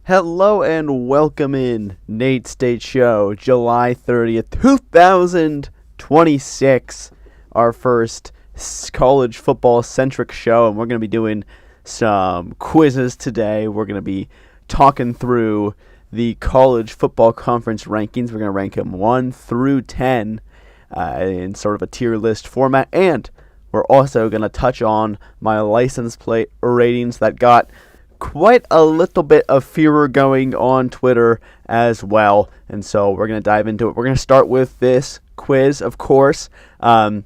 Hello and welcome in Nate State Show, July 30th, 2026, our first college football centric show, and we're going to be doing some quizzes today. We're going to be talking through the college football conference rankings. We're going to rank them 1 through 10 in sort of a tier list format, and we're also going to touch on my license plate ratings that got quite a little bit of furor going on Twitter as well, and so we're going to dive into it. We're going to start with this quiz, of course. A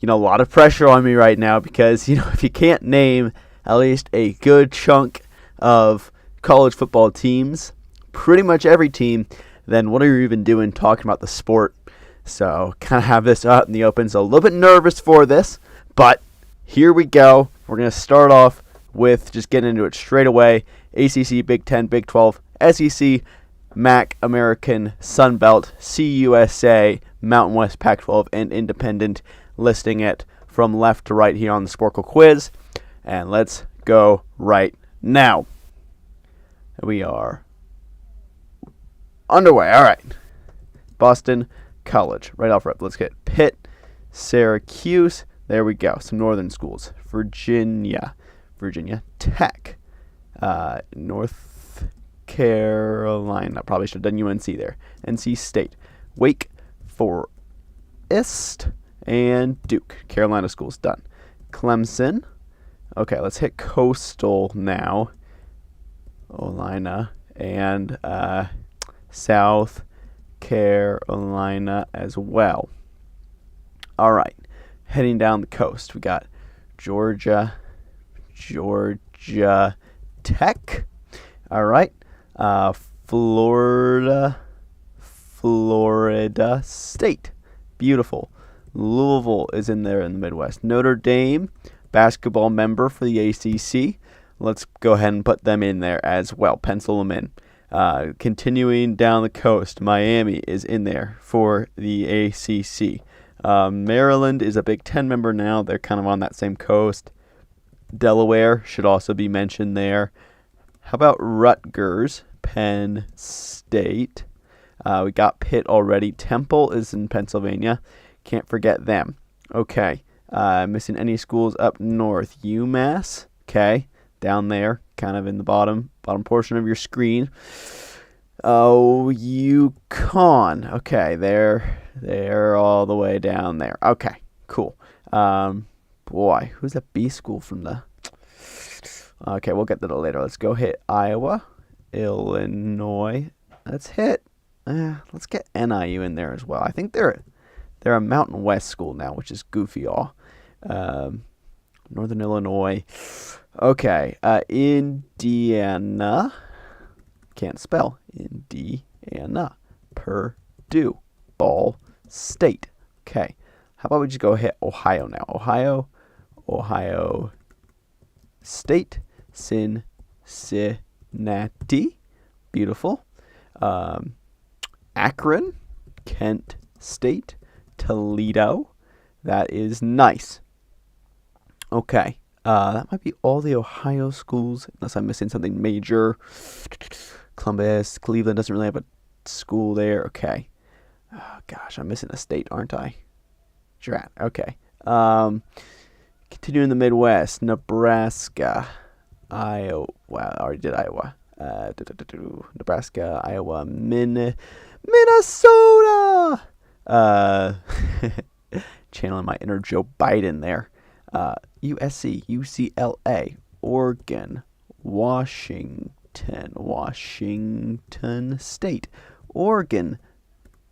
lot of pressure on me right now because, if you can't name at least a good chunk of college football teams, pretty much every team, then what are you even doing talking about the sport? So kind of have this out in the open. So a little bit nervous for this, but here we go. We're going to start off with just getting into it straight away. ACC, Big 10, Big 12, SEC, MAC, American, Sun Belt, CUSA, Mountain West, Pac-12, and Independent, listing it from left to right here on the Sporkle quiz. And let's go right now. We are underway. All right. Boston College, right off rip. Let's get Pitt, Syracuse. There we go. Some northern schools. Virginia Tech, North Carolina. Probably should have done UNC there. NC State, Wake Forest, and Duke. Carolina schools done. Clemson. Okay, let's hit Coastal now. Carolina and South Carolina as well. All right, heading down the coast, we got Georgia Tech. All right. Florida State. Beautiful. Louisville is in there in the Midwest. Notre Dame, basketball member for the ACC. Let's go ahead and put them in there as well. Pencil them in. Continuing down the coast, Miami is in there for the ACC. Maryland is a Big Ten member now. They're kind of on that same coast. Delaware should also be mentioned there. How about Rutgers, Penn State? We got Pitt already. Temple is in Pennsylvania. Can't forget them. Okay. Missing any schools up north? UMass. Okay. Down there, kind of in the bottom portion of your screen. Oh, UConn. Okay, they're all the way down there. Okay, cool. Boy, who's that B school from the... Okay, we'll get to that later. Let's go hit Iowa, Illinois. Let's get NIU in there as well. I think they're a Mountain West school now, which is goofy all. Northern Illinois. Okay, Indiana. Can't spell. Indiana. Purdue. Ball State. Okay. How about we just go hit Ohio now? Ohio State, Cincinnati, beautiful. Akron, Kent State, Toledo, that is nice. Okay, that might be all the Ohio schools, unless I'm missing something major. Columbus, Cleveland doesn't really have a school there. Okay. Oh, gosh, I'm missing a state, aren't I? Drat. Okay. Continuing the Midwest, Nebraska, Iowa. Well, I already did Iowa. Nebraska, Iowa, Minnesota. Channeling my inner Joe Biden there. USC, UCLA, Oregon, Washington State, Oregon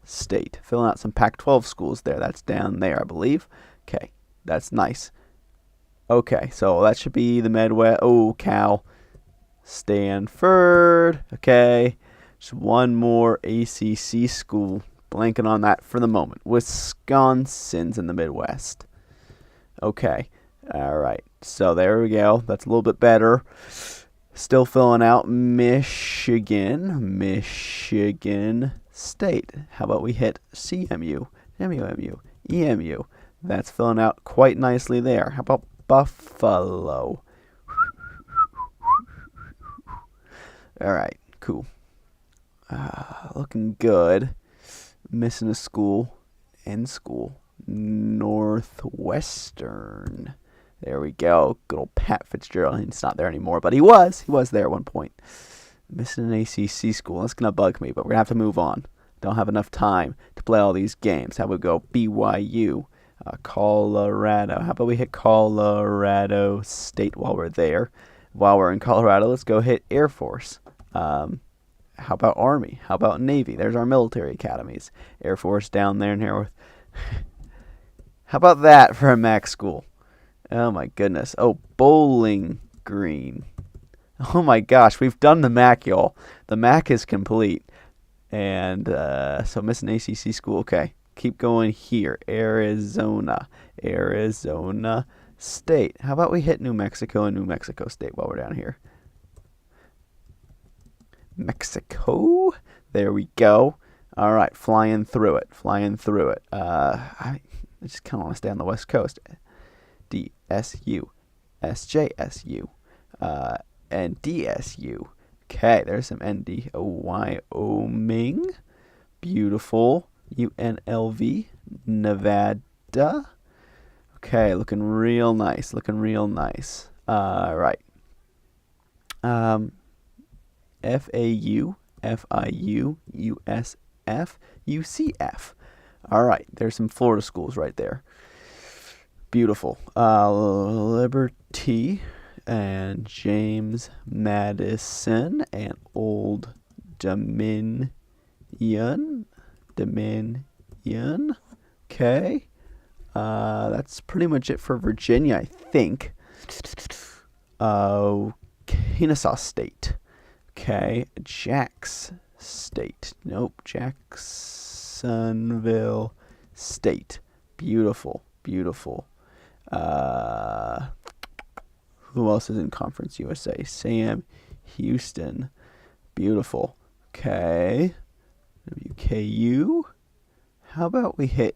State. Filling out some Pac-12 schools there. That's down there, I believe. Okay, that's nice. Okay, so that should be the Midwest. Oh, Cal. Stanford. Okay. Just one more ACC school. Blanking on that for the moment. Wisconsin's in the Midwest. Okay. All right. So there we go. That's a little bit better. Still filling out Michigan State. How about we hit CMU, MUMU, EMU? That's filling out quite nicely there. How about Buffalo? All right. Cool. Looking good. Missing a school. End school. Northwestern. There we go. Good old Pat Fitzgerald. He's not there anymore, but he was. He was there at one point. Missing an ACC school. That's going to bug me, but we're going to have to move on. Don't have enough time to play all these games. How about we go BYU? Colorado. How about we hit Colorado State while we're there? While we're in Colorado, let's go hit Air Force. How about Army? How about Navy? There's our military academies. Air Force down there and here. How about that for a MAC school? Oh my goodness. Oh, Bowling Green. Oh my gosh, we've done the MAC, y'all. The MAC is complete. And so missing ACC school. Okay, keep going here. Arizona State. How about we hit New Mexico and New Mexico State while we're down here? Mexico. There we go. All right, flying through it. I just kind of want to stay on the West Coast. DSU, SJSU, and DSU. Okay, there's some ND. Wyoming. Beautiful. UNLV. Nevada. Okay, looking real nice. All right. FAU, FIU, USF, UCF. All right, there's some Florida schools right there. Beautiful. Liberty and James Madison and Old Dominion. Okay. That's pretty much it for Virginia, I think. Kennesaw State. Okay. Jacksonville State. Beautiful. Who else is in Conference USA? Sam Houston. Beautiful. Okay. WKU. How about we hit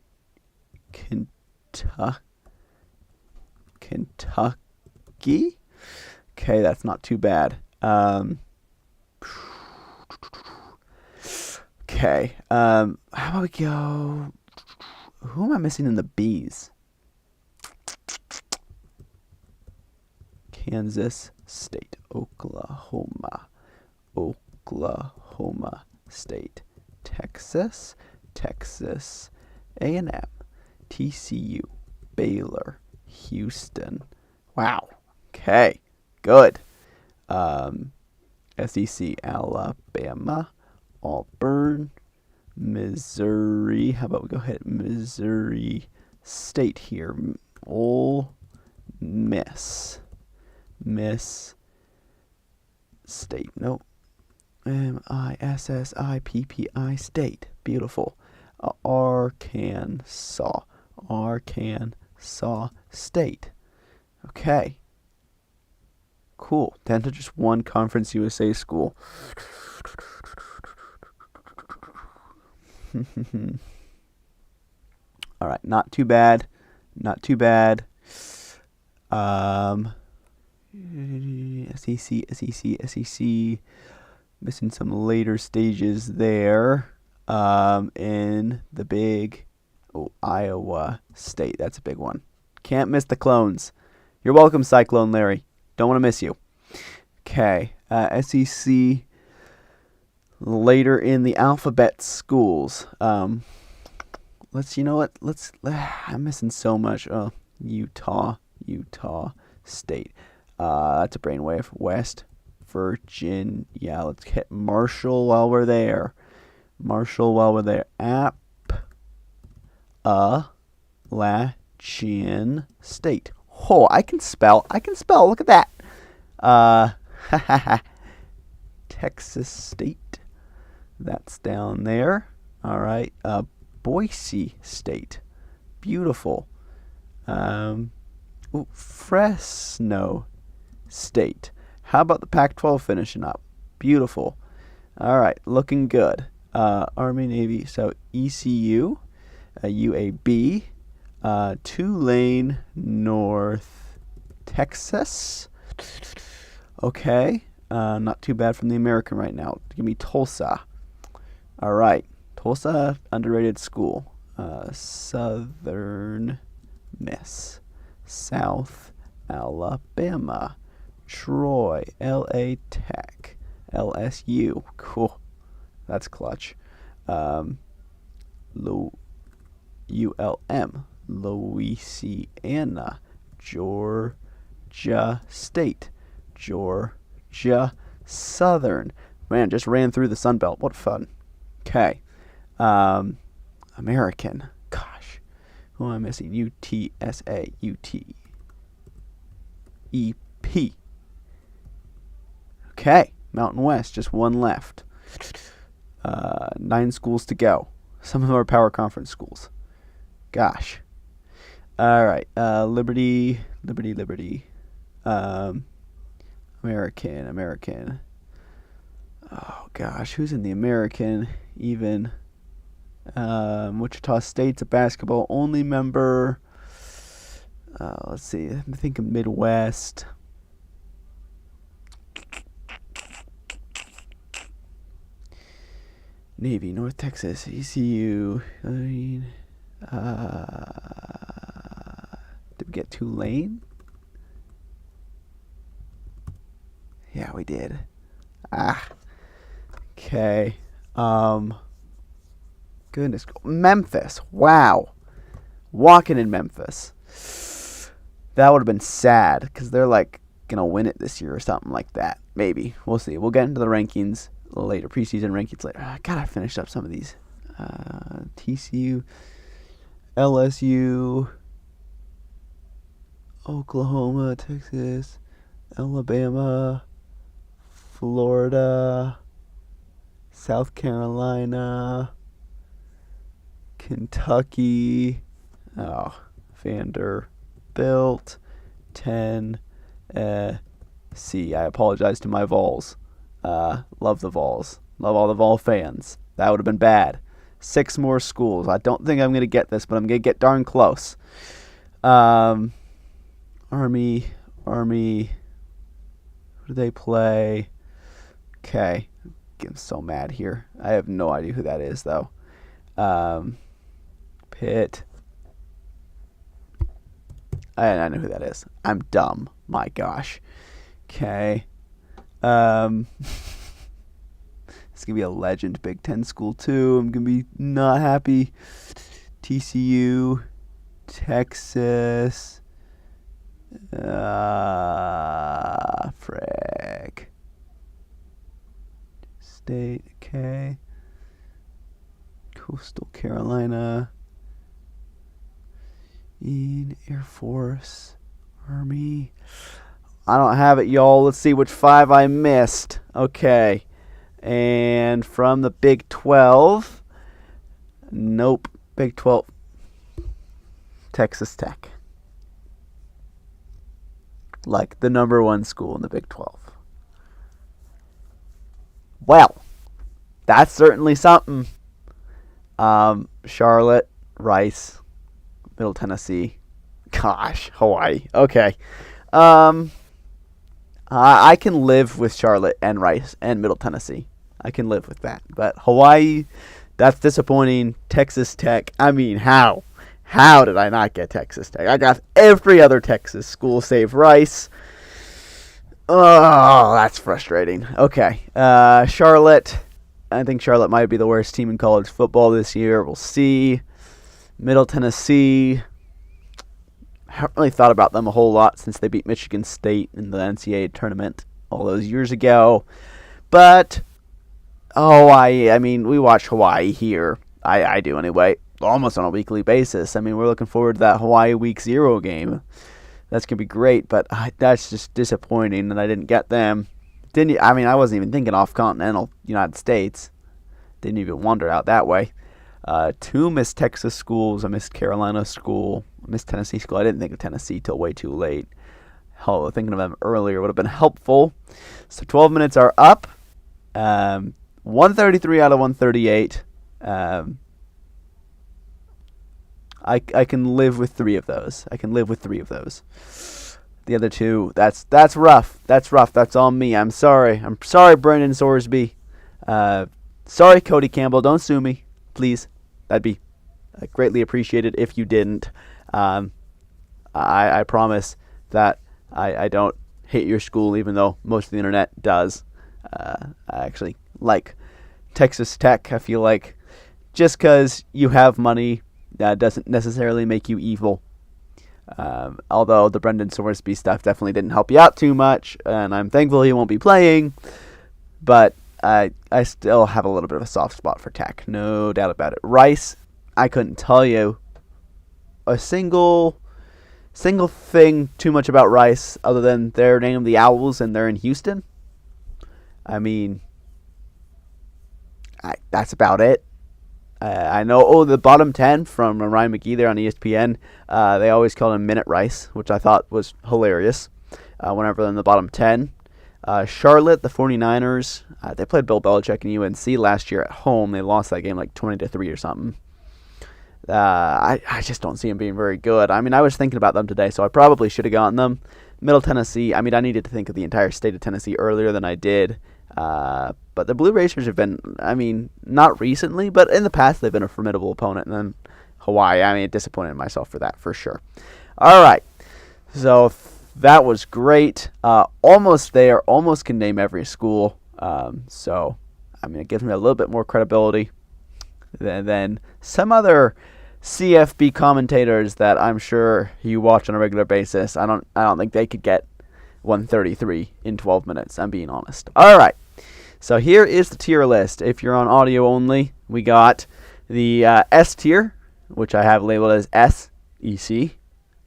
Kentucky? Okay, that's not too bad. Okay. How about we go? Who am I missing in the B's? Kansas State, Oklahoma State, Texas A&M, TCU, Baylor, Houston. Wow. Okay. Good. SEC, Alabama, Auburn, Missouri. How about we go ahead Missouri State here? Ole Miss State. Nope. MISSIPPI State. Beautiful. Arkansas State. Okay. Cool. Down to just one Conference USA school. All right, not too bad. SEC. Missing some later stages there. In the big Iowa State. That's a big one. Can't miss the clones. You're welcome, Cyclone Larry. Don't want to miss you. Okay. SEC later in the alphabet schools. I'm missing so much. Oh, Utah State. That's a brainwave. West Virginia. Let's hit Marshall while we're there. Appalachian State. Oh, I can spell. Look at that. Texas State. That's down there. All right. Boise State. Beautiful. Fresno State. How about the Pac-12 finishing up? Beautiful. All right. Looking good. Army, Navy. So ECU, UAB, Tulane, North Texas. Okay. Not too bad from the American right now. Give me Tulsa. All right. Tulsa, underrated school. Southern Miss. South Alabama. Troy. LA Tech. LSU. Cool. That's clutch. ULM. Louisiana. Georgia State. Georgia Southern. Man, just ran through the Sun Belt. What fun. Okay. American. Gosh. Who am I missing? UTSA. UTEP. Okay. Mountain West. Just one left. 9 schools to go. Some of them are power conference schools. Gosh. All right. Liberty. American. Oh, gosh. Who's in the American? Even. Wichita State's a basketball-only member. Let's see. I'm thinking Midwest. Navy, North Texas, ECU. Did we get Tulane? Yeah, we did. Okay. Goodness. Memphis. Wow. Walking in Memphis. That would have been sad because they're like going to win it this year or something like that. Maybe. We'll see. We'll get into the rankings later. Preseason rankings later. I gotta finish up some of these. TCU. LSU. Oklahoma. Texas. Alabama. Florida. South Carolina. Kentucky. Vanderbilt. Tennessee. I apologize to my Vols. Love the Vols. Love all the Vol fans. That would have been bad. 6 more schools. I don't think I'm going to get this, but I'm going to get darn close. Army. Who do they play? Okay. I'm so mad here. I have no idea who that is, though. Pitt. I know who that is. I'm dumb. My gosh. Okay. It's going to be a legend Big Ten school, too. I'm going to be not happy. TCU. Texas. Frick. State. Okay. Coastal Carolina. Air Force. Army. I don't have it, y'all. Let's see which 5 I missed. Okay. And from the Big 12. Nope. Big 12. Texas Tech. Like the number 1 school in the Big 12. Well, that's certainly something. Charlotte, Rice, Middle Tennessee. Gosh, Hawaii. Okay. I can live with Charlotte and Rice and Middle Tennessee. I can live with that. But Hawaii, that's disappointing. Texas Tech, I mean, how? How did I not get Texas Tech? I got every other Texas school save Rice. Oh, that's frustrating. Okay. Charlotte. I think Charlotte might be the worst team in college football this year. We'll see. Middle Tennessee. I haven't really thought about them a whole lot since they beat Michigan State in the NCAA tournament all those years ago. But Hawaii, I mean, we watch Hawaii here. I do anyway, almost on a weekly basis. I mean, we're looking forward to that Hawaii Week 0 game. That's going to be great, but that's just disappointing that I didn't get them. I wasn't even thinking off continental United States. Didn't even wander out that way. 2 missed Texas schools. I missed Carolina school. I missed Tennessee school. I didn't think of Tennessee till way too late. Hell, thinking of them earlier would have been helpful. So 12 minutes are up. 133 out of 138. I can live with 3 of those. The other two, that's rough. That's rough. That's on me. I'm sorry. I'm sorry, Brendan Sorsby. Sorry, Cody Campbell. Don't sue me, please. That'd be greatly appreciated if you didn't. I promise that I don't hate your school, even though most of the internet does. I actually like Texas Tech. I feel like just because you have money doesn't necessarily make you evil. Although the Brendan Sorsby stuff definitely didn't help you out too much, and I'm thankful he won't be playing, but I still have a little bit of a soft spot for Tech, no doubt about it. Rice, I couldn't tell you a single thing too much about Rice other than they're named the Owls and they're in Houston. I mean, that's about it. I know, the bottom 10 from Ryan McGee there on ESPN, they always called him Minute Rice, which I thought was hilarious whenever they're in the bottom 10. Charlotte, the 49ers, they played Bill Belichick and UNC last year at home. They lost that game like 20-3 or something. I just don't see them being very good. I mean, I was thinking about them today, so I probably should have gotten them. Middle Tennessee, I mean, I needed to think of the entire state of Tennessee earlier than I did. But the Blue Racers have been, I mean, not recently, but in the past they've been a formidable opponent. And then Hawaii, I mean, disappointed myself for that, for sure. All right, so that was great. Almost there, almost can name every school. So, I mean, it gives me a little bit more credibility than some other CFB commentators that I'm sure you watch on a regular basis. I don't think they could get 133 in 12 minutes. I'm being honest. All right. So here is the tier list. If you're on audio only, we got the S tier, which I have labeled as S, EC.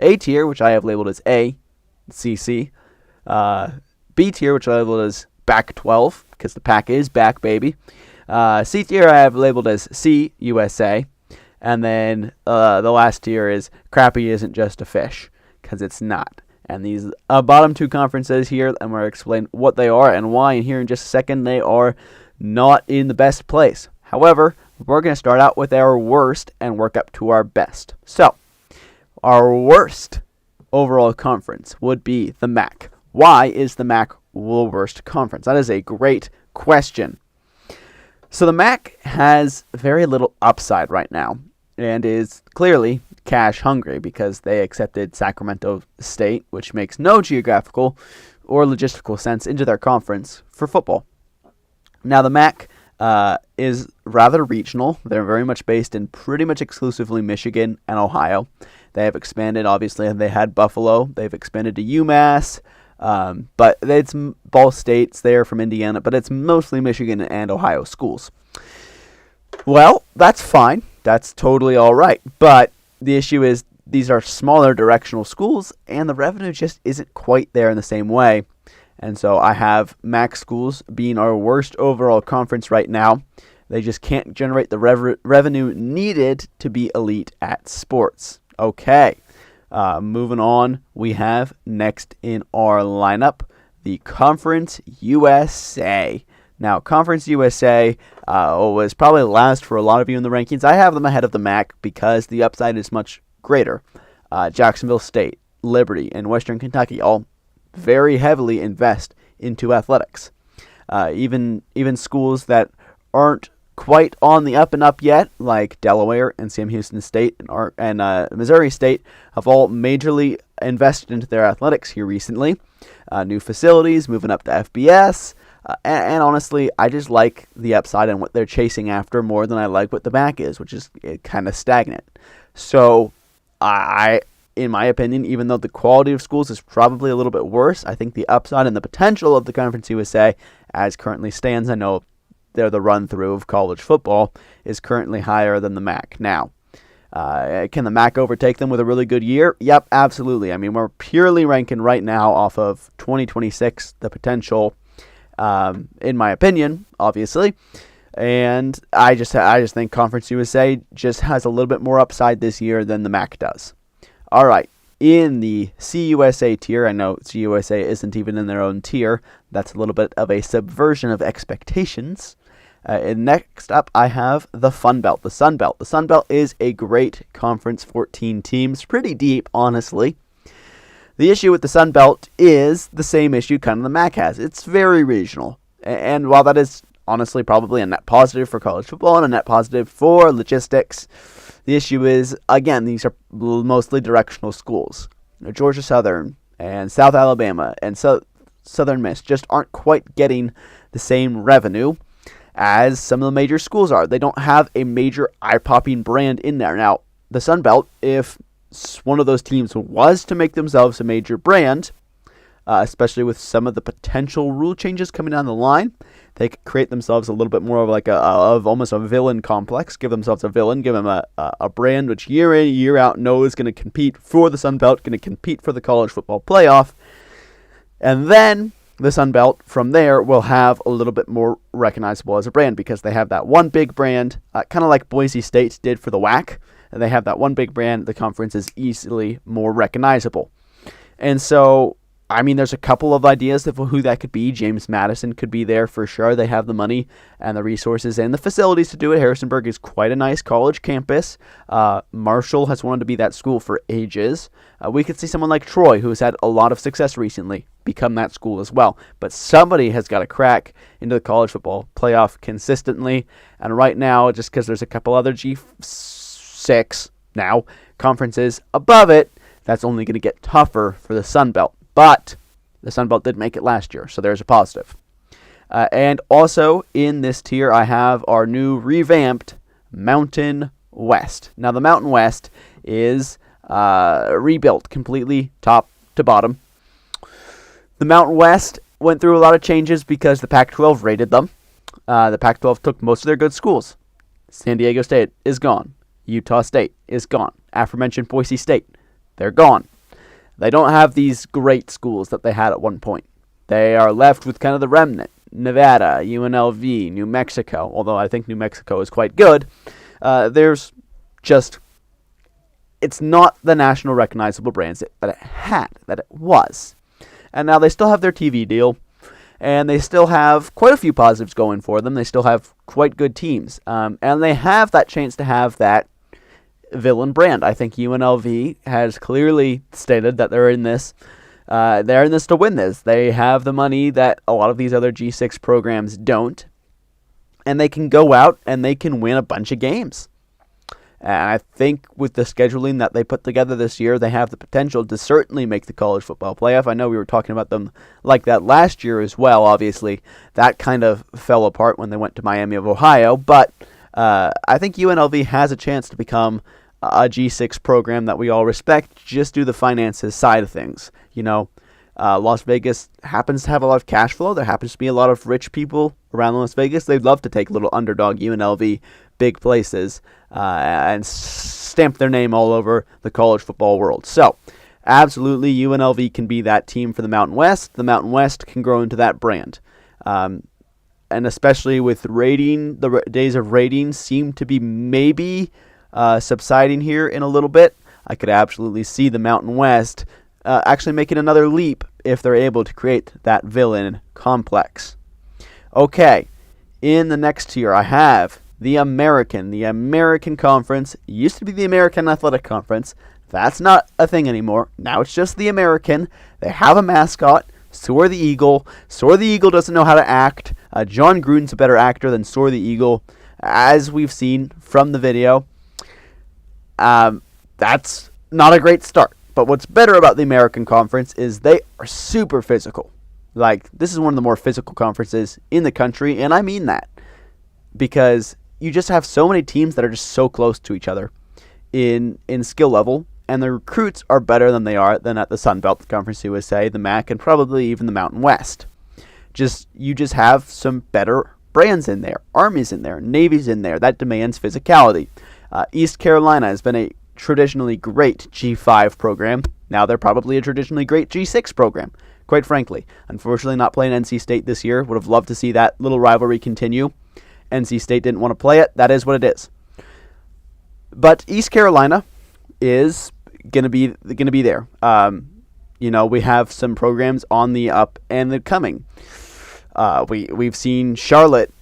A tier, which I have labeled as A, CC. B tier, which I labeled as Back 12, because the pack is back, baby. C tier, I have labeled as C, USA. And then the last tier is Crappy Isn't Just a Fish, because it's not. And these bottom two conferences here, and we're going to explain what they are and why. And here in just a second, they are not in the best place. However, we're going to start out with our worst and work up to our best. So, our worst overall conference would be the MAC. Why is the MAC the worst conference? That is a great question. So the MAC has very little upside right now and is clearly cash hungry because they accepted Sacramento State, which makes no geographical or logistical sense, into their conference for football. Now the MAC is rather regional. They're very much based in pretty much exclusively Michigan and Ohio. They have expanded, obviously, and they had Buffalo. They've expanded to UMass, but it's Ball State's there from Indiana, but it's mostly Michigan and Ohio schools. Well, that's fine. That's totally all right. But the issue is these are smaller directional schools, and the revenue just isn't quite there in the same way. And so I have MAC schools being our worst overall conference right now. They just can't generate the revenue needed to be elite at sports. Okay, moving on, we have next in our lineup the Conference USA. Now, Conference USA was probably last for a lot of you in the rankings. I have them ahead of the MAC because the upside is much greater. Jacksonville State, Liberty, and Western Kentucky all very heavily invest into athletics. Even schools that aren't quite on the up and up yet, like Delaware and Sam Houston State and Missouri State, have all majorly invested into their athletics here recently. New facilities, moving up to FBS. And honestly, I just like the upside and what they're chasing after more than I like what the MAC is, which is kind of stagnant. So, in my opinion, even though the quality of schools is probably a little bit worse, I think the upside and the potential of the Conference USA, as currently stands, I know they're the run-through of college football, is currently higher than the MAC. Now, can the MAC overtake them with a really good year? Yep, absolutely. I mean, we're purely ranking right now off of 2026, the potential, in my opinion, obviously. And I just think Conference USA just has a little bit more upside this year than the MAC does. All right, in the CUSA tier, I know CUSA isn't even in their own tier. That's a little bit of a subversion of expectations. And next up, I have the Fun Belt, the Sun Belt. The Sun Belt is a great conference, 14 teams, pretty deep, honestly. The issue with the Sun Belt is the same issue kind of the MAC has. It's very regional. And while that is honestly probably a net positive for college football and a net positive for logistics, the issue is, again, these are mostly directional schools. Georgia Southern and South Alabama and Southern Miss just aren't quite getting the same revenue as some of the major schools are. They don't have a major eye-popping brand in there. Now, the Sun Belt, if one of those teams was to make themselves a major brand, especially with some of the potential rule changes coming down the line, they could create themselves a little bit more of like almost a villain complex. Give themselves a villain, give them a brand which year in, year out knows going to compete for the Sun Belt, going to compete for the college football playoff. And then the Sun Belt from there will have a little bit more recognizable as a brand because they have that one big brand, kind of like Boise State did for the WAC. And they have that one big brand. The conference is easily more recognizable. And so, I mean, there's a couple of ideas of who that could be. James Madison could be there for sure. They have the money and the resources and the facilities to do it. Harrisonburg is quite a nice college campus. Marshall has wanted to be that school for ages. We could see someone like Troy, who has had a lot of success recently, become that school as well. But somebody has got to crack into the college football playoff consistently. And right now, just because there's a couple other G6 now conferences above it, that's only going to get tougher for the Sun Belt. But the Sun Belt did make it last year, so there's a positive. And also in this tier, I have our new revamped Mountain West. Now, the Mountain West is rebuilt completely top to bottom. The Mountain West went through a lot of changes because the Pac-12 raided them. The Pac-12 took most of their good schools. San Diego State is gone. Utah State is gone. Aforementioned Boise State, they're gone. They don't have these great schools that they had at one point. They are left with kind of the remnant. Nevada, UNLV, New Mexico, although I think New Mexico is quite good. There's just, it's not the national recognizable brands that it was. And now they still have their TV deal, and they still have quite a few positives going for them. They still have quite good teams. And they have that chance to have that villain brand. I think UNLV has clearly stated that they're in this to win this. They have the money that a lot of these other G6 programs don't, and they can go out and they can win a bunch of games. And I think with the scheduling that they put together this year, they have the potential to certainly make the college football playoff. I know we were talking about them like that last year as well. Obviously, that kind of fell apart when they went to Miami of Ohio, but I think UNLV has a chance to become a G6 program that we all respect just due to the finances side of things. You know, Las Vegas happens to have a lot of cash flow. There happens to be a lot of rich people around Las Vegas. They'd love to take little underdog UNLV big places and stamp their name all over the college football world. So, absolutely, UNLV can be that team for the Mountain West. The Mountain West can grow into that brand. And especially with rating, the days of rating seem to be maybe subsiding here in a little bit. I could absolutely see the Mountain West actually making another leap if they're able to create that villain complex. Okay, in the next tier I have the American Conference. It used to be the American Athletic Conference. That's not a thing anymore. Now it's just the American. They have a mascot. Soar the Eagle. Soar the Eagle doesn't know how to act. John Gruden's a better actor than Soar the Eagle, as we've seen from the video. That's not a great start. But what's better about the American Conference is they are super physical. Like, this is one of the more physical conferences in the country, and I mean that. Because you just have so many teams that are just so close to each other in skill level, and the recruits are better than they are than at the Sun Belt, the Conference USA, the MAC, and probably even the Mountain West. You just have some better brands in there, Army's in there, Navy's in there. That demands physicality. East Carolina has been a traditionally great G5 program. Now they're probably a traditionally great G6 program, quite frankly. Unfortunately, not playing NC State this year. Would have loved to see that little rivalry continue. NC State didn't want to play it. That is what it is. But East Carolina is going to be there. We have some programs on the up and the coming. We've seen Charlotte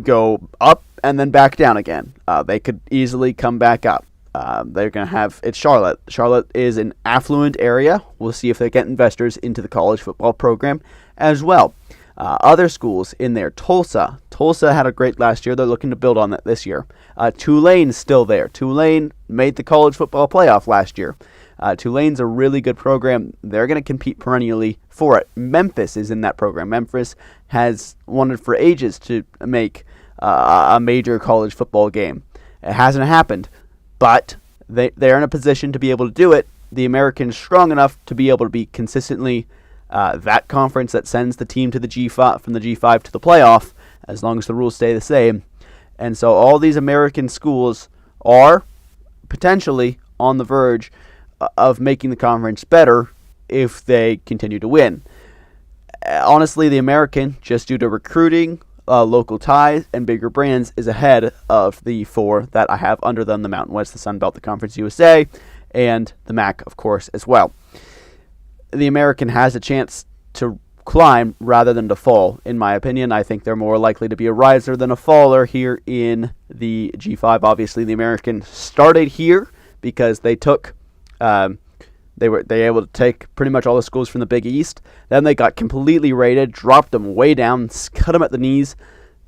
go up and then back down again. They could easily come back up. They're going to have, it's Charlotte. Charlotte is an affluent area. We'll see if they get investors into the college football program as well. Other schools in there, Tulsa. Tulsa had a great last year. They're looking to build on that this year. Tulane's still there. Tulane made the college football playoff last year. Tulane's a really good program. They're going to compete perennially for it. Memphis is in that program. Memphis has wanted for ages to make a major college football game. It hasn't happened, but they're in a position to be able to do it. The American's strong enough to be able to be consistently that conference that sends the team to the G5 from the G5 to the playoff, as long as the rules stay the same. And so all these American schools are potentially on the verge of making the conference better if they continue to win. Honestly, the American, just due to recruiting, local ties, and bigger brands, is ahead of the four that I have under them: the Mountain West, the Sun Belt, the Conference USA, and the MAC, of course, as well. The American has a chance to climb rather than to fall, in my opinion. I think they're more likely to be a riser than a faller here in the G5. Obviously, the American started here because they took they were able to take pretty much all the schools from the Big East. Then they got completely raided, dropped them way down, cut them at the knees.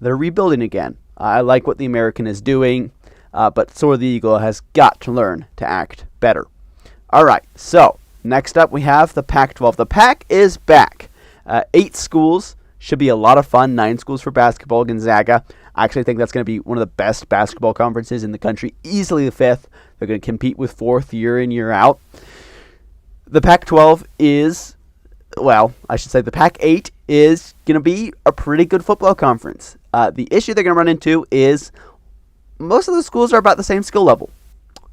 They're rebuilding again. I like what the American is doing, but Soar the Eagle has got to learn to act better. All right, so next up we have the Pac-12. The Pac is back. 8 schools. Should be a lot of fun. 9 schools for basketball. Gonzaga. I actually think that's going to be one of the best basketball conferences in the country. Easily the 5th. They're going to compete with 4th year in, year out. The Pac-12 is, well, I should say the Pac-8 is going to be a pretty good football conference. The issue they're going to run into is most of the schools are about the same skill level.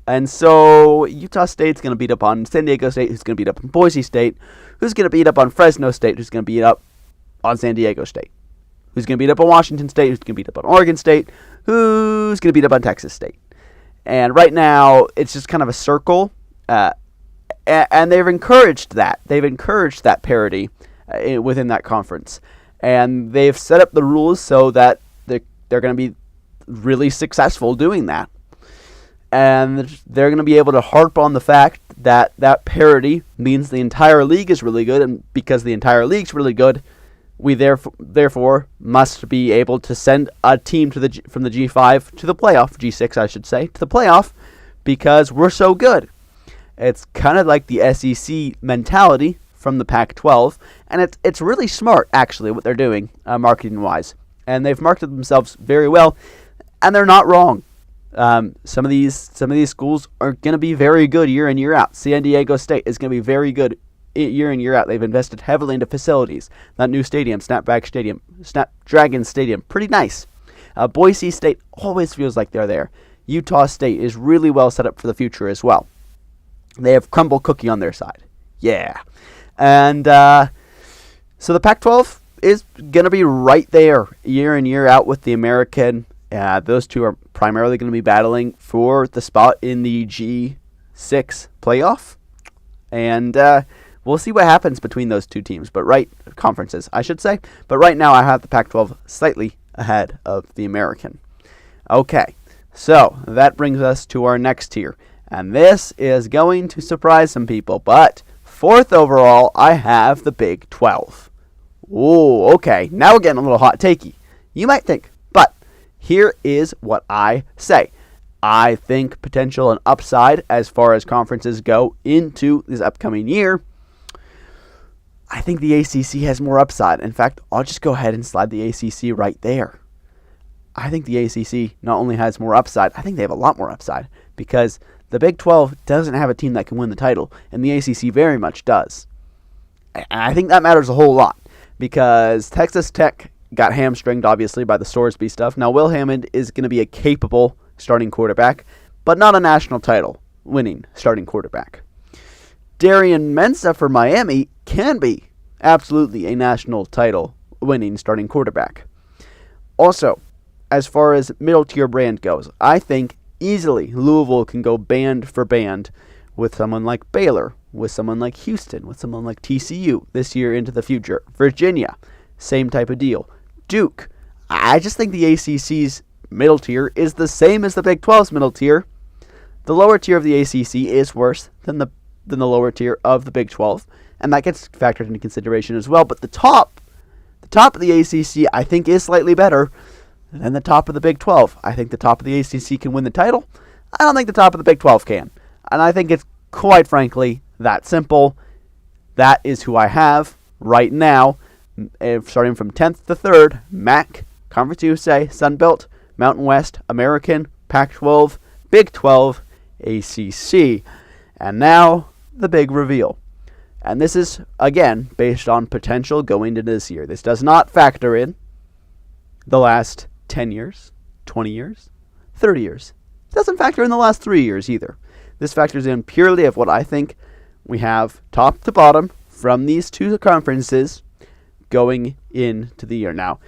And so Utah State's going to beat up on San Diego State, who's going to beat up on Boise State, who's going to beat up on Fresno State, who's going to beat up on San Diego State, who's going to beat up on Washington State, who's going to beat up on Oregon State, who's going to beat up on Texas State. And right now, it's just kind of a circle, and they've encouraged that. They've encouraged that parity within that conference. And they've set up the rules so that they're going to be really successful doing that. And they're going to be able to harp on the fact that that parity means the entire league is really good, and because the entire league's really good, we therefore must be able to send a team from the G5 to the playoff, G6 I should say, to the playoff, because we're so good. It's kind of like the SEC mentality from the Pac-12, and it's really smart, actually, what they're doing marketing-wise. And they've marketed themselves very well, and they're not wrong. Some of these schools are going to be very good year in, year out. San Diego State is going to be very good year in, year out. They've invested heavily into facilities. That new stadium, Snapdragon Stadium, pretty nice. Boise State always feels like they're there. Utah State is really well set up for the future as well. They have Crumble Cookie on their side. Yeah. And so the Pac-12 is going to be right there year in, year out with the American. Those two are primarily going to be battling for the spot in the G6 playoff. And we'll see what happens between those two teams. Conferences, I should say. But right now I have the Pac-12 slightly ahead of the American. Okay, so that brings us to our next tier. And this is going to surprise some people. But 4th overall, I have the Big 12. Ooh, okay. Now we're getting a little hot takey. You might think, but here is what I say. I think potential and upside as far as conferences go into this upcoming year. I think the ACC has more upside. In fact, I'll just go ahead and slide the ACC right there. I think the ACC not only has more upside, I think they have a lot more upside, because the Big 12 doesn't have a team that can win the title, and the ACC very much does. And I think that matters a whole lot, because Texas Tech got hamstringed, obviously, by the Sorsby stuff. Now, Will Hammond is going to be a capable starting quarterback, but not a national title winning starting quarterback. Darian Mensah for Miami can be absolutely a national title winning starting quarterback. Also, as far as middle tier brand goes, I think easily Louisville can go band for band with someone like Baylor, with someone like Houston, with someone like TCU this year into the future. Virginia, same type of deal. Duke, I just think the ACC's middle tier is the same as the Big 12's middle tier. The lower tier of the ACC is worse than the lower tier of the Big 12, and that gets factored into consideration as well. But the top of the ACC, I think, is slightly better than the top of the Big 12. I think the top of the ACC can win the title. I don't think the top of the Big 12 can. And I think it's, quite frankly, that simple. That is who I have right now, starting from 10th to 3rd, MAC, Conference USA, Sun Belt, Mountain West, American, Pac-12, Big 12, ACC. And now, the big reveal. And this is, again, based on potential going into this year. This does not factor in the last 10 years, 20 years, 30 years. It doesn't factor in the last 3 years either. This factors in purely of what I think we have top to bottom from these two conferences going into the year. Now,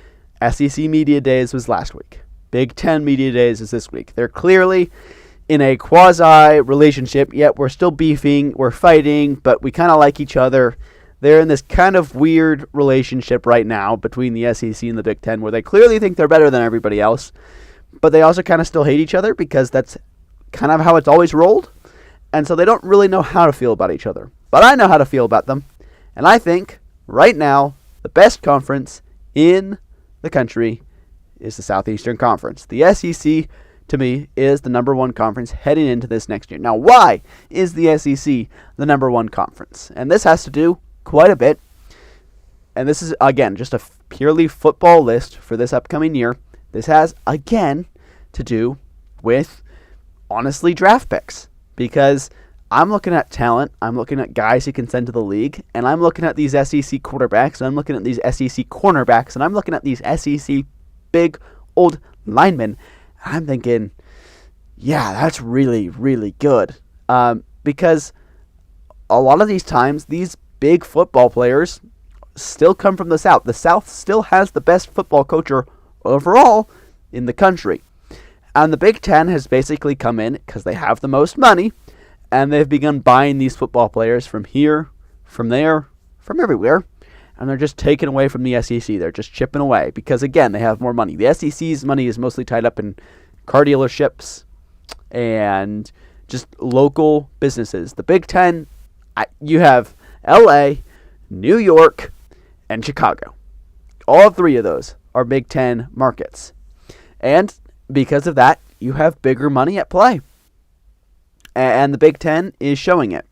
SEC Media Days was last week. Big Ten Media Days is this week. They're clearly in a quasi-relationship, yet we're still beefing, we're fighting, but we kind of like each other. They're in this kind of weird relationship right now between the SEC and the Big Ten, where they clearly think they're better than everybody else, but they also kind of still hate each other because that's kind of how it's always rolled, and so they don't really know how to feel about each other. But I know how to feel about them, and I think, right now, the best conference in the country is the Southeastern Conference. The SEC, to me, is the number one conference heading into this next year. Now, why is the SEC the number one conference? And this has to do quite a bit, and this is, again, just a purely football list for this upcoming year. This has, again, to do with, honestly, draft picks, because I'm looking at talent, I'm looking at guys who can send to the league, and I'm looking at these SEC quarterbacks, and I'm looking at these SEC cornerbacks, and I'm looking at these SEC big old linemen. I'm thinking, yeah, that's really, really good. Because a lot of these times, these big football players still come from the South. The South still has the best football culture overall in the country. And the Big Ten has basically come in because they have the most money, and they've begun buying these football players from here, from there, from everywhere. And they're just taking away from the SEC. They're just chipping away because, again, they have more money. The SEC's money is mostly tied up in car dealerships and just local businesses. The Big Ten, you have LA, New York, and Chicago. All three of those are Big Ten markets. And because of that, you have bigger money at play. And the Big Ten is showing it.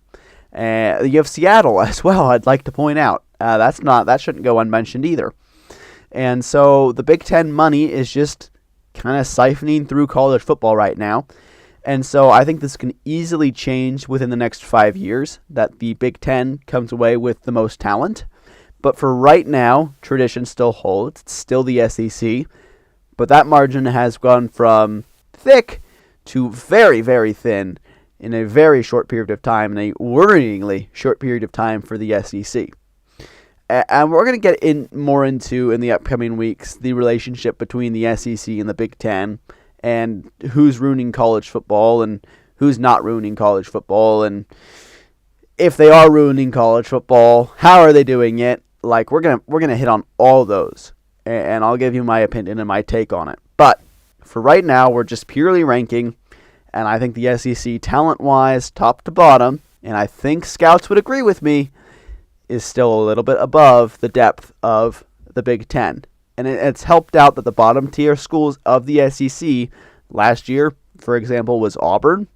You have Seattle as well, I'd like to point out. That shouldn't go unmentioned either. And so the Big Ten money is just kind of siphoning through college football right now. And so I think this can easily change within the next 5 years, that the Big Ten comes away with the most talent. But for right now, tradition still holds. It's still the SEC. But that margin has gone from thick to very, very thin in a very short period of time, in a worryingly short period of time for the SEC. And we're going to get more into, in the upcoming weeks, the relationship between the SEC and the Big Ten, and who's ruining college football and who's not ruining college football, and if they are ruining college football, how are they doing it? Like, we're gonna hit on all those, and I'll give you my opinion and my take on it. But for right now, we're just purely ranking, and I think the SEC, talent-wise, top to bottom, and I think scouts would agree with me, is still a little bit above the depth of the Big Ten. And it's helped out that the bottom tier schools of the SEC last year, for example, was Auburn,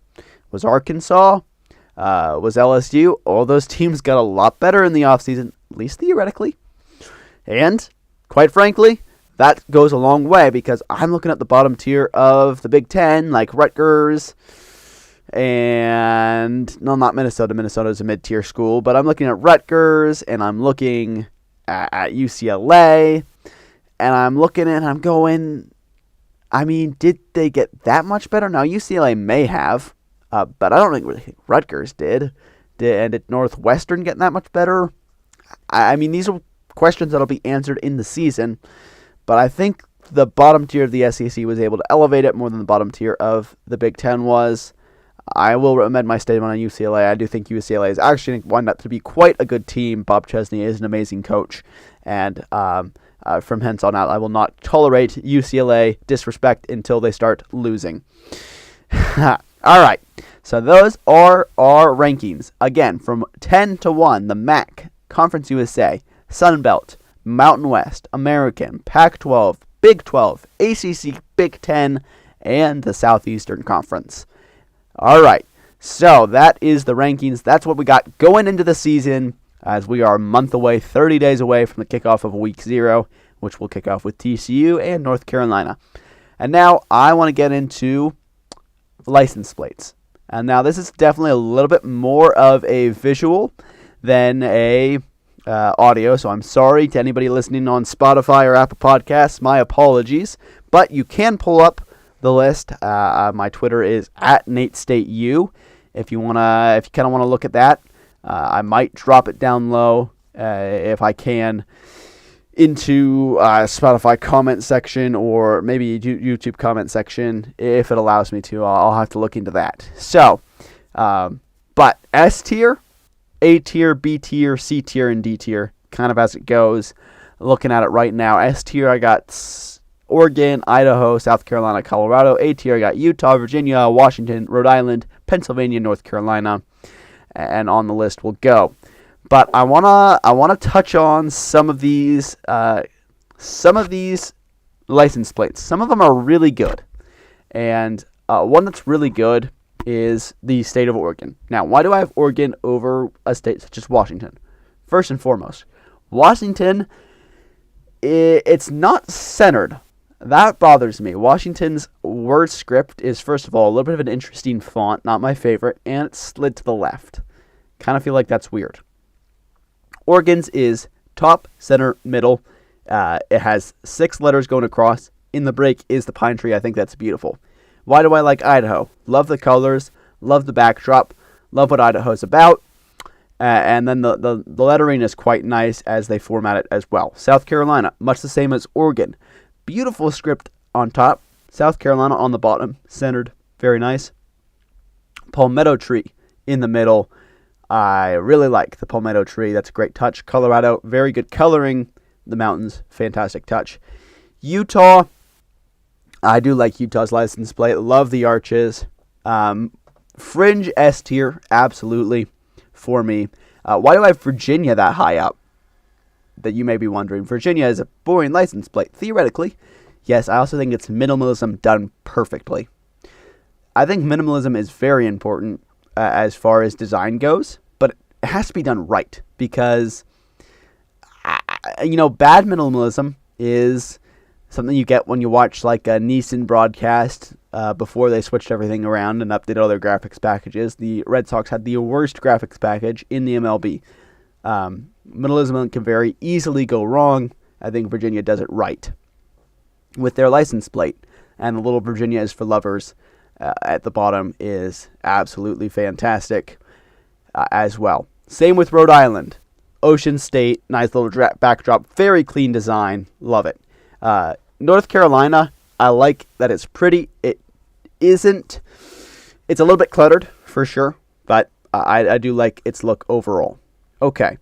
was Arkansas, was LSU. All those teams got a lot better in the offseason, at least theoretically. And, quite frankly, that goes a long way, because I'm looking at the bottom tier of the Big Ten, like Rutgers, and no, not Minnesota. Minnesota's a mid-tier school, but I'm looking at Rutgers, and I'm looking at UCLA, and I'm looking and I'm going, I mean, did they get that much better? Now, UCLA may have, but I don't really think Rutgers did. And did Northwestern get that much better? I mean, these are questions that'll be answered in the season, but I think the bottom tier of the SEC was able to elevate it more than the bottom tier of the Big Ten was. I will amend my statement on UCLA. I do think UCLA is actually going to wind up to be quite a good team. Bob Chesney is an amazing coach, and from hence on out, I will not tolerate UCLA disrespect until they start losing. All right, So those are our rankings. Again, from 10 to 1, the MAC, Conference USA, Sun Belt, Mountain West, American, Pac-12, Big 12, ACC, Big 10, and the Southeastern Conference. All right, so that is the rankings. That's what we got going into the season, as we are a month away, 30 days away from the kickoff of Week 0, which will kick off with TCU and North Carolina. And now I want to get into license plates. And now this is definitely a little bit more of a visual than a audio, so I'm sorry to anybody listening on Spotify or Apple Podcasts. My apologies, but you can pull up the list. My Twitter is @NateStateU. If you kind of want to look at that, I might drop it down low if I can into Spotify comment section, or maybe YouTube comment section if it allows me to. I'll have to look into that. So, but S tier, A tier, B tier, C tier, and D tier, kind of as it goes. Looking at it right now, S tier I got Oregon, Idaho, South Carolina, Colorado. A tier I got Utah, Virginia, Washington, Rhode Island, Pennsylvania, North Carolina, and on the list we'll go. But I wanna touch on some of these license plates. Some of them are really good, and one that's really good is the state of Oregon. Now, why do I have Oregon over a state such as Washington? First and foremost, Washington, it's not centered. That bothers me. Washington's word script is, first of all, a little bit of an interesting font, not my favorite, and it's slid to the left. Kind of feel like that's weird. Oregon's is top, center, middle. It has 6 letters going across. In the break is the pine tree. I think that's beautiful. Why do I like Idaho? Love the colors, love the backdrop, love what Idaho's about. And then the lettering is quite nice as they format it as well. South Carolina, much the same as Oregon. Beautiful script on top. South Carolina on the bottom, centered, very nice. Palmetto tree in the middle. I really like the palmetto tree. That's a great touch. Colorado, very good coloring. The mountains, fantastic touch. Utah, I do like Utah's license plate. Love the arches. Fringe S tier, absolutely, for me. Why do I have Virginia that high up? That you may be wondering. Virginia is a boring license plate, theoretically. Yes, I also think it's minimalism done perfectly. I think minimalism is very important as far as design goes, but it has to be done right, because bad minimalism is something you get when you watch like a Nissan broadcast before they switched everything around and updated all their graphics packages. The Red Sox had the worst graphics package in the MLB. Minimalism can very easily go wrong. I think Virginia does it right with their license plate, and the little Virginia is for lovers at the bottom is absolutely fantastic as well. Same with Rhode Island. Ocean State, nice little backdrop, very clean design, love it. North Carolina, I like that it's pretty. It's a little bit cluttered for sure, but I do like its look overall. Okay,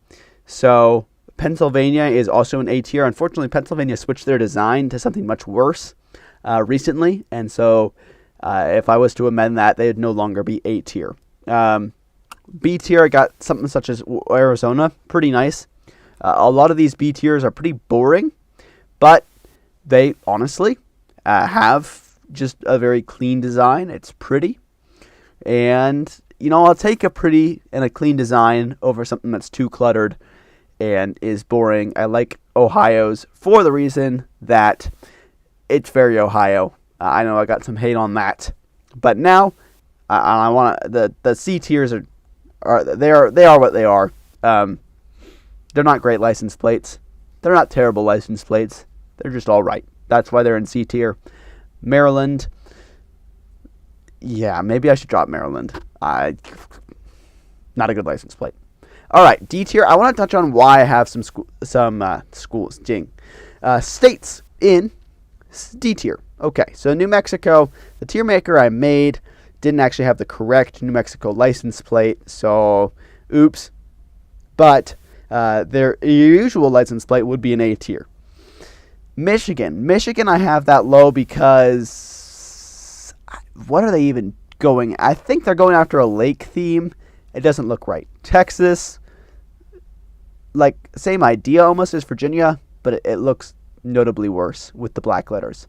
so Pennsylvania is also an A tier. Unfortunately, Pennsylvania switched their design to something much worse recently, and so if I was to amend that, they would no longer be A tier. B tier, I got something such as Arizona, pretty nice. A lot of these B tiers are pretty boring, but they honestly have just a very clean design. It's pretty, and I'll take a pretty and a clean design over something that's too cluttered and is boring. I like Ohio's for the reason that it's very Ohio. I know I got some hate on that, but now I want the C tiers are what they are. They're not great license plates. They're not terrible license plates. They're just all right. That's why they're in C tier. Maryland. Yeah, maybe I should drop Maryland. Not a good license plate. All right, D tier. I want to touch on why I have some schools. States in D tier. Okay, so New Mexico, the tier maker I made didn't actually have the correct New Mexico license plate, so oops. But their usual license plate would be an A tier. Michigan, I have that low because what are they even going. I think they're going after a lake theme. It doesn't look right. Texas, like, same idea almost as Virginia, but it looks notably worse with the black letters.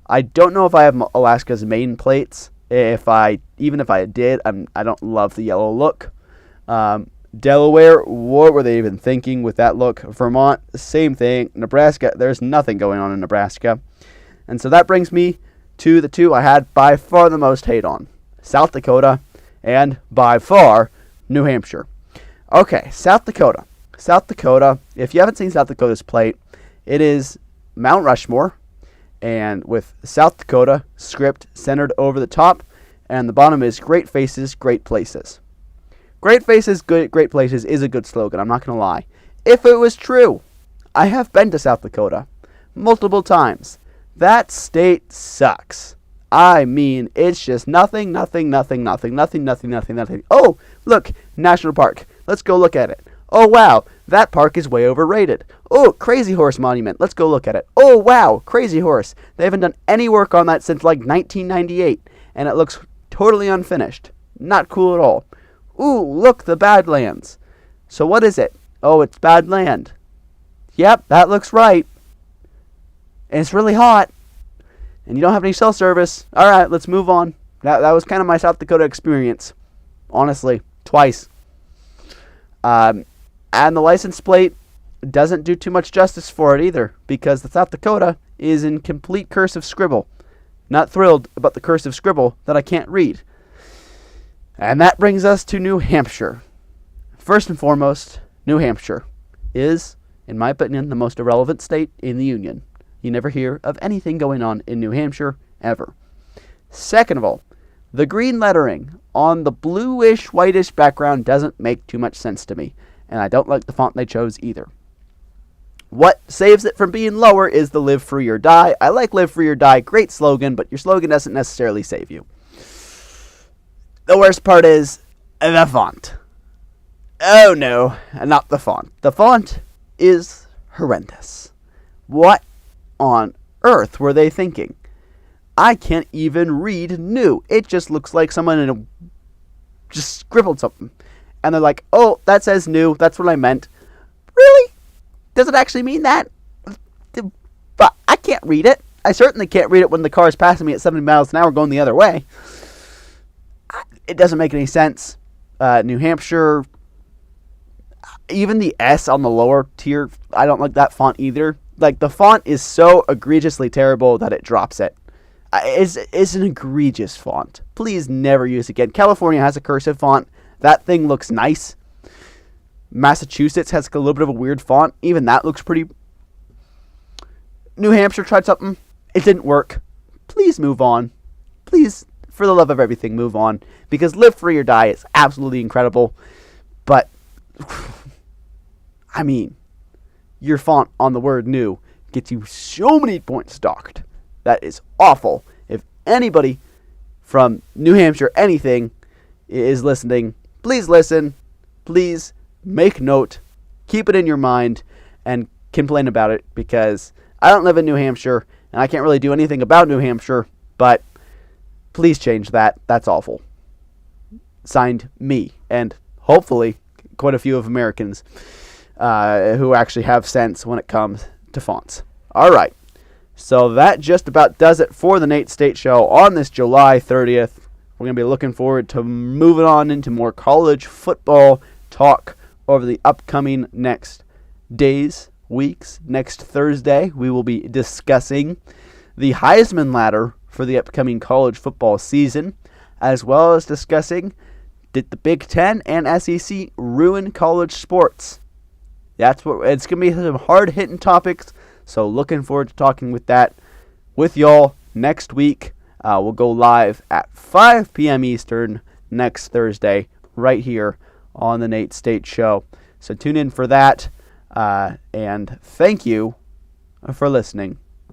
I don't know if I have Alaska's main plates. Even if I did, I don't love the yellow look. Delaware, what were they even thinking with that look? Vermont, same thing. Nebraska, there's nothing going on in Nebraska. And so that brings me to the two I had by far the most hate on. South Dakota and by far New Hampshire. Okay, South Dakota. South Dakota, if you haven't seen South Dakota's plate, it is Mount Rushmore, and with South Dakota script centered over the top, and the bottom is great faces, great places. Great faces, great places is a good slogan, I'm not going to lie. If it was true, I have been to South Dakota multiple times. That state sucks. I mean, it's just nothing. Oh, look, National Park. Let's go look at it. Oh, wow, that park is way overrated. Oh, Crazy Horse Monument. Let's go look at it. Oh, wow, Crazy Horse. They haven't done any work on that since like 1998, and it looks totally unfinished. Not cool at all. Ooh, look, the Badlands. So what is it? Oh, it's bad land. Yep, that looks right. And it's really hot. And you don't have any cell service. All right, let's move on. That was kind of my South Dakota experience. Honestly, twice. And the license plate doesn't do too much justice for it either, because the South Dakota is in complete cursive scribble. Not thrilled about the cursive scribble that I can't read. And that brings us to New Hampshire. First and foremost, New Hampshire is, in my opinion, the most irrelevant state in the Union. You never hear of anything going on in New Hampshire, ever. Second of all, the green lettering on the bluish, whitish background doesn't make too much sense to me, and I don't like the font they chose either. What saves it from being lower is the Live Free or Die. I like Live Free or Die, great slogan, but your slogan doesn't necessarily save you. The worst part is the font. Oh no, not the font. The font is horrendous. What on earth were they thinking? I can't even read new. It just looks like someone just scribbled something. And they're like, oh, that says new. That's what I meant. Really? Does it actually mean that? But I can't read it. I certainly can't read it when the car is passing me at 70 miles an hour going the other way. It doesn't make any sense. New Hampshire, even the S on the lower tier, I don't like that font either. Like, the font is so egregiously terrible that it drops it. It's an egregious font. Please never use it again. California has a cursive font. That thing looks nice. Massachusetts has a little bit of a weird font. Even that looks pretty. New Hampshire tried something. It didn't work. Please move on. Please, for the love of everything, move on. Because Live Free or Die is absolutely incredible. But, I mean, your font on the word new gets you so many points docked. That is awful. If anybody from New Hampshire, anything, is listening, please listen. Please make note. Keep it in your mind and complain about it, because I don't live in New Hampshire and I can't really do anything about New Hampshire, but please change that. That's awful. Signed, me, and hopefully quite a few of Americans who actually have sense when it comes to fonts. All right. So that just about does it for the Nate State Show on this July 30th. We're going to be looking forward to moving on into more college football talk over the upcoming next days, weeks. Next Thursday, we will be discussing the Heisman ladder for the upcoming college football season, as well as discussing, did the Big Ten and SEC ruin college sports? It's going to be some hard-hitting topics. So looking forward to talking with that with y'all next week. We'll go live at 5 p.m. Eastern next Thursday right here on the Nate State Show. So tune in for that. And thank you for listening.